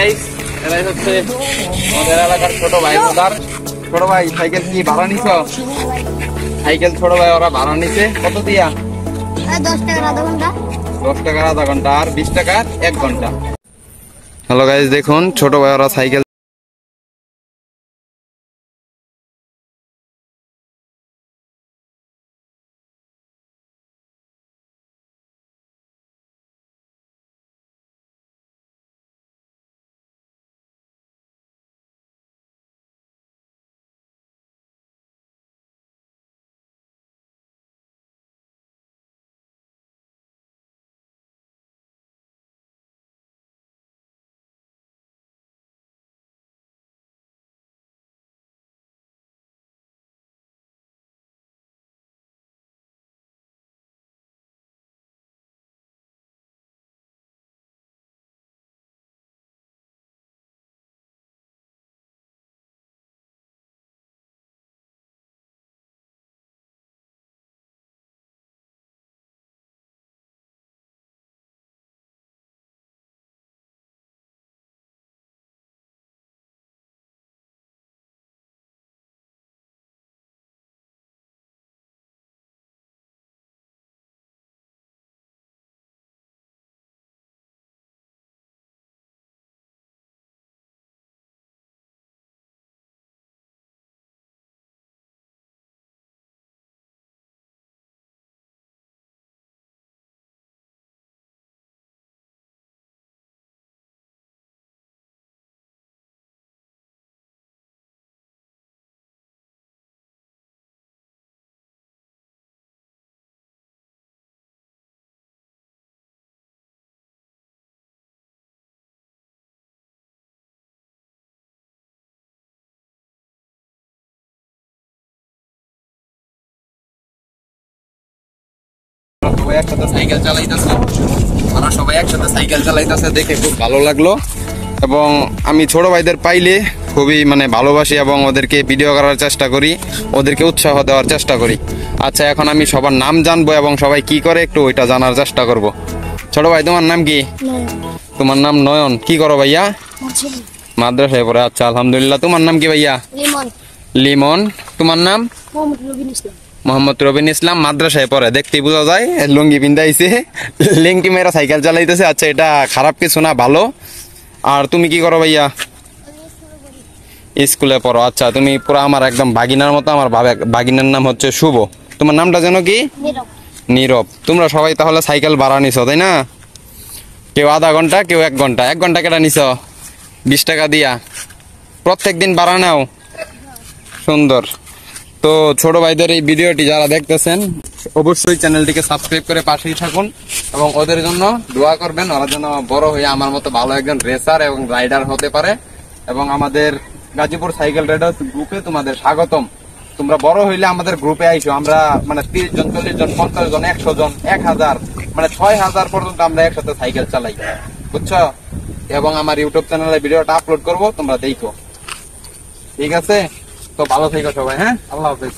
Guys, এরাই হচ্ছে আমাদের এলাকার ছোট ভাই ওদার। ছোট ভাই সাইকেল কি ভাড়া নিছ? সাইকেল ছোট ভাই ওরা ভাড়া নিছে কত দিয়া? 10 টাকা আধা ঘন্টা। 10 টাকা আধা ঘন্টা আর 20 টাকা 1 ঘন্টা। হ্যালো গাইস, দেখুন ছোট ভাই ওরা সাইকেল একসাথে সাইকেল চালাইতেছে, ওরা সবাই একসাথে সাইকেল চালাইতেছে দেখে খুব ভালো লাগলো। এবং আমি ছোট ভাইদের পাইলে খুবই ভালোবাসি এবং ওদেরকে ভিডিও করার চেষ্টা করি, ওদেরকে উৎসাহ দেওয়ার চেষ্টা করি। আচ্ছা, এখন আমি সবার নাম জানবো এবং সবাই কি করে একটু ওইটা জানার চেষ্টা করব। ছোট ভাই, তোমার নাম কি? তোমার নাম নয়ন। কি করো ভাইয়া? মাদ্রাসায় পড়ে। আচ্ছা, আলহামদুলিল্লাহ। তোমার নাম কি ভাইয়া? লিমন। তোমার নাম? মোহাম্মদ রবিন ইসলাম। মাদ্রাসায় পড়ে, দেখতেই বোঝা যায়। লুঙ্গি পিন্দাইছে, লিঙ্কি মেয়েরা সাইকেল চালাইতেছে। আচ্ছা, এটা খারাপ কিছু না, ভালো। আর তুমি কি করো ভাইয়া? স্কুলে পড়ো। আচ্ছা, তুমি পুরো আমার একদম বাগিনার মতো। আমার বাগিনার নাম হচ্ছে শুভ। তোমার নামটা যেন কি? নীরব। তোমরা সবাই তাহলে সাইকেল ভাড়া নিছো, তাই না? কেউ আধা ঘন্টা, কেউ 1 ঘন্টা। 1 ঘন্টা কেটা নিছ? 20 টাকা দিয়া। প্রত্যেক দিন ভাড়া নাও? সুন্দর। তো ছোট ভাইদের এই ভিডিওটি যারা দেখতেছেন অবশ্যই চ্যানেলটিকে সাবস্ক্রাইব করে পাশেই থাকুন এবং ওদের জন্য দোয়া করবেন। ওরা যেন বড় হয়ে আমার মতো ভালো একজন রেসার এবং রাইডার হতে পারে। এবং আমাদের গাজীপুর সাইকেল রাইডার্স গ্রুপে তোমাদের স্বাগতম। তোমরা বড় হইলে আমাদের গ্রুপে আইসো। আমরা 30 জন, 40 জন, 50 জন, 100 জন, 1000, 6000 পর্যন্ত আমরা একসাথে সাইকেল চালাই, বুঝছো? এবং আমার ইউটিউব চ্যানেলে ভিডিওটা আপলোড করব, তোমরা দেখো। ঠিক আছে? তো ভালো থেকো সবাই। হ্যাঁ, আল্লাহ হাফেজ।